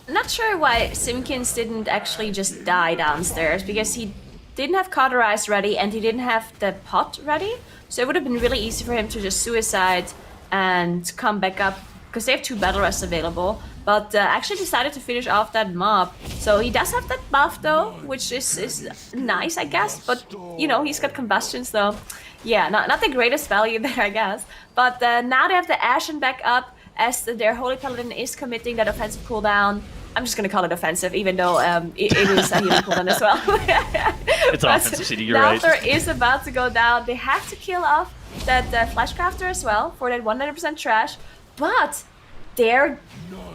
Not sure why Simkins didn't actually just die downstairs, because he didn't have Cauterize ready and he didn't have the pot ready. So it would have been really easy for him to just suicide and come back up, because they have 2 battle rests available. But actually decided to finish off that mob. So he does have that buff though, which is nice, I guess. But you know, he's got combustion, so yeah, not the greatest value there, I guess. But now they have the Ashen back up, as their Holy Paladin is committing that offensive cooldown. I'm just gonna call it offensive, even though it is a healing cooldown as well.
It's an offensive CD, you're right.
Nalthor is about to go down. They have to kill off that Fleshcrafter as well for that 100% trash, but they're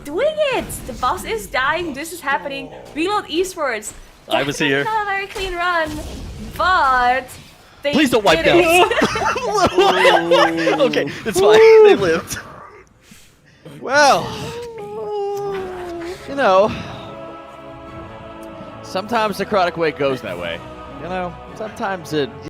doing it. The boss is dying. This is happening. Reload Esports.
I was here.
Not a very clean run, but they
Please don't wipe
did
down.
it.
Okay, it's fine. They lived.
Well, you know, sometimes the Necrotic way goes that way. You know, sometimes it